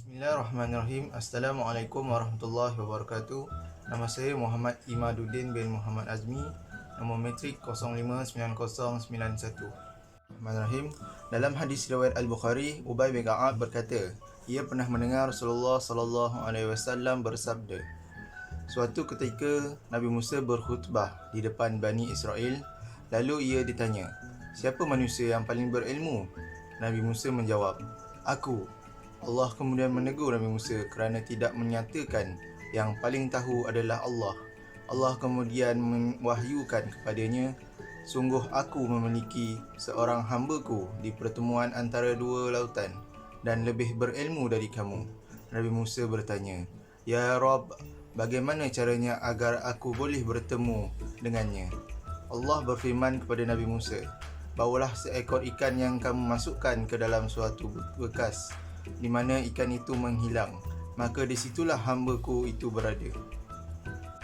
Bismillahirrahmanirrahim. Assalamualaikum warahmatullahi wabarakatuh. Nama saya Muhammad Imaduddin bin Muhammad Azmi. Nombor metrik 059091. Bismillahirrahmanirrahim. Dalam hadis riwayat Al-Bukhari, Ubay bin Ka'ab berkata, ia pernah mendengar Rasulullah sallallahu alaihi wasallam bersabda, suatu ketika Nabi Musa berkhutbah di depan Bani Israel, lalu ia ditanya, siapa manusia yang paling berilmu? Nabi Musa menjawab, aku. Allah kemudian menegur Nabi Musa kerana tidak menyatakan yang paling tahu adalah Allah. Allah kemudian mewahyukan kepadanya, sungguh aku memiliki seorang hamba-Ku di pertemuan antara dua lautan dan lebih berilmu dari kamu. Nabi Musa bertanya, ya Rabb, bagaimana caranya agar aku boleh bertemu dengannya? Allah berfirman kepada Nabi Musa, bawalah seekor ikan yang kamu masukkan ke dalam suatu bekas di mana ikan itu menghilang, maka di situlah hamba-Ku itu berada.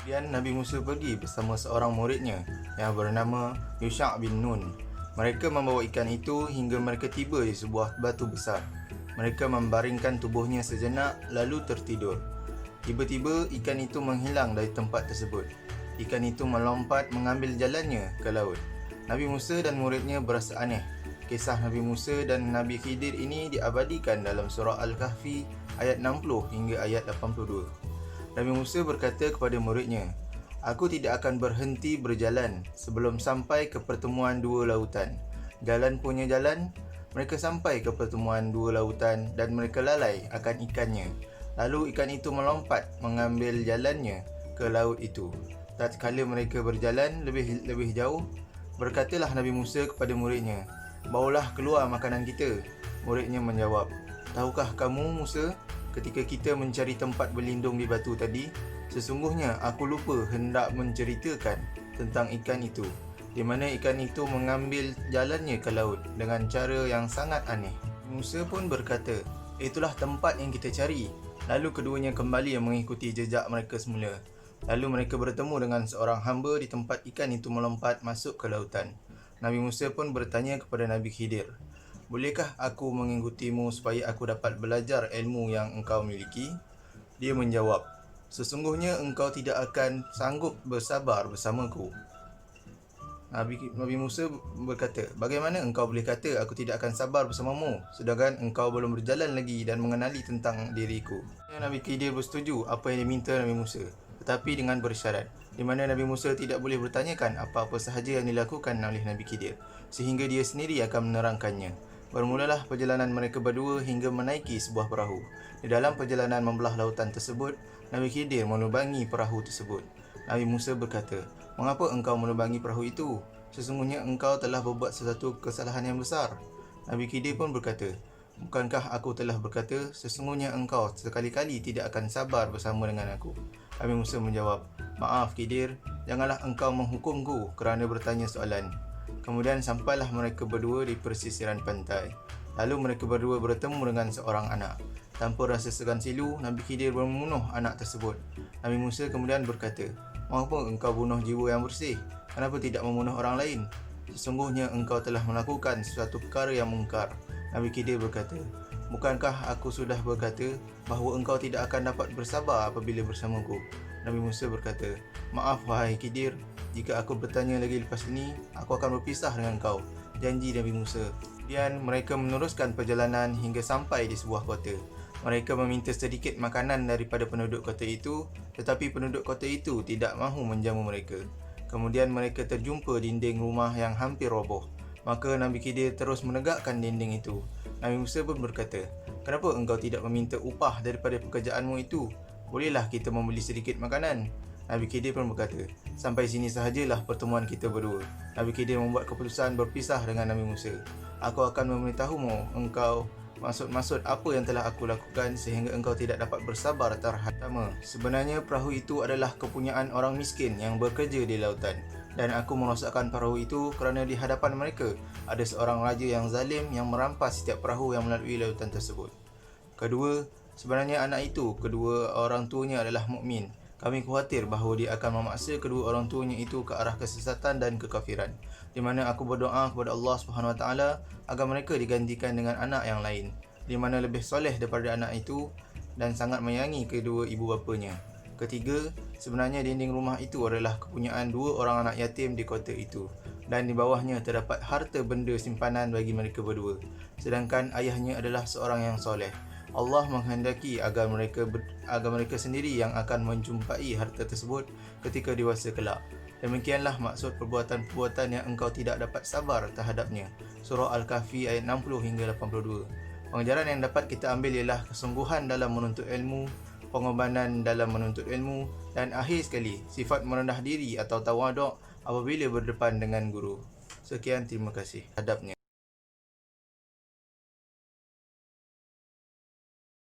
Kemudian Nabi Musa pergi bersama seorang muridnya yang bernama Yusha' bin Nun. Mereka membawa ikan itu hingga mereka tiba di sebuah batu besar. Mereka membaringkan tubuhnya sejenak lalu tertidur. Tiba-tiba ikan itu menghilang dari tempat tersebut. Ikan itu melompat mengambil jalannya ke laut. Nabi Musa dan muridnya berasa aneh. Kisah Nabi Musa dan Nabi Khidir ini diabadikan dalam surah Al-Kahfi ayat 60 hingga ayat 82. Nabi Musa berkata kepada muridnya, aku tidak akan berhenti berjalan sebelum sampai ke pertemuan dua lautan. Jalan punya jalan, mereka sampai ke pertemuan dua lautan dan mereka lalai akan ikannya. Lalu ikan itu melompat mengambil jalannya ke laut itu. Tatkala mereka berjalan lebih jauh, berkatalah Nabi Musa kepada muridnya, bawalah keluar makanan kita. Muridnya menjawab, tahukah kamu Musa, ketika kita mencari tempat berlindung di batu tadi, sesungguhnya aku lupa hendak menceritakan tentang ikan itu, di mana ikan itu mengambil jalannya ke laut dengan cara yang sangat aneh. Musa pun berkata, itulah tempat yang kita cari. Lalu keduanya kembali mengikuti jejak mereka semula. Lalu mereka bertemu dengan seorang hamba di tempat ikan itu melompat masuk ke lautan. Nabi Musa pun bertanya kepada Nabi Khidir, bolehkah aku mengikutimu supaya aku dapat belajar ilmu yang engkau miliki? Dia menjawab, sesungguhnya engkau tidak akan sanggup bersabar bersamaku. Nabi Musa berkata, bagaimana engkau boleh kata aku tidak akan sabar bersamamu, sedangkan engkau belum berjalan lagi dan mengenali tentang diriku? Nabi Khidir bersetuju apa yang diminta Nabi Musa, tetapi dengan bersyarat, di mana Nabi Musa tidak boleh bertanyakan apa-apa sahaja yang dilakukan oleh Nabi Khidir, sehingga dia sendiri akan menerangkannya. Bermulalah perjalanan mereka berdua hingga menaiki sebuah perahu. Di dalam perjalanan membelah lautan tersebut, Nabi Khidir melubangi perahu tersebut. Nabi Musa berkata, mengapa engkau melubangi perahu itu? Sesungguhnya engkau telah berbuat sesuatu kesalahan yang besar. Nabi Khidir pun berkata, bukankah aku telah berkata, sesungguhnya engkau sekali-kali tidak akan sabar bersama dengan aku? Nabi Musa menjawab, maaf Khidir, janganlah engkau menghukumku kerana bertanya soalan. Kemudian sampailah mereka berdua di persisiran pantai. Lalu mereka berdua bertemu dengan seorang anak. Tanpa rasa segan silu, Nabi Khidir membunuh anak tersebut. Nabi Musa kemudian berkata, mengapa engkau bunuh jiwa yang bersih? Kenapa tidak membunuh orang lain? Sesungguhnya engkau telah melakukan sesuatu perkara yang mungkar. Nabi Khidir berkata, bukankah aku sudah berkata bahawa engkau tidak akan dapat bersabar apabila bersamaku? Nabi Musa berkata, maaf wahai Khidir, jika aku bertanya lagi lepas ini, aku akan berpisah dengan kau. Janji Nabi Musa. Kemudian mereka meneruskan perjalanan hingga sampai di sebuah kota. Mereka meminta sedikit makanan daripada penduduk kota itu, tetapi penduduk kota itu tidak mahu menjamu mereka. Kemudian mereka terjumpa dinding rumah yang hampir roboh. Maka Nabi Khidir terus menegakkan dinding itu. Nabi Musa pun berkata, kenapa engkau tidak meminta upah daripada pekerjaanmu itu? Bolehlah kita membeli sedikit makanan. Nabi Khidir pun berkata, sampai sini sahajalah pertemuan kita berdua. Nabi Khidir membuat keputusan berpisah dengan Nabi Musa. Aku akan memberitahumu engkau maksud apa yang telah aku lakukan sehingga engkau tidak dapat bersabar terhadap. Pertama, sebenarnya perahu itu adalah kepunyaan orang miskin yang bekerja di lautan, dan aku merosakkan perahu itu kerana di hadapan mereka ada seorang raja yang zalim yang merampas setiap perahu yang melalui lautan tersebut. Kedua, sebenarnya anak itu kedua orang tuanya adalah mukmin. Kami khawatir bahawa dia akan memaksa kedua orang tuanya itu ke arah kesesatan dan kekafiran, di mana aku berdoa kepada Allah SWT agar mereka digantikan dengan anak yang lain, di mana lebih soleh daripada anak itu, dan sangat menyayangi kedua ibu bapanya. Ketiga, sebenarnya dinding rumah itu adalah kepunyaan 2 orang anak yatim di kota itu, dan di bawahnya terdapat harta benda simpanan bagi mereka berdua. Sedangkan ayahnya adalah seorang yang soleh. Allah menghendaki agar mereka sendiri yang akan menjumpai harta tersebut ketika dewasa kelak. Demikianlah maksud perbuatan-perbuatan yang engkau tidak dapat sabar terhadapnya. Surah Al-Kahfi ayat 60 hingga 82. Pengajaran yang dapat kita ambil ialah kesungguhan dalam menuntut ilmu, pengorbanan dalam menuntut ilmu, dan akhir sekali, sifat merendah diri atau tawaduk apabila berdepan dengan guru. Sekian, terima kasih. Hadapnya.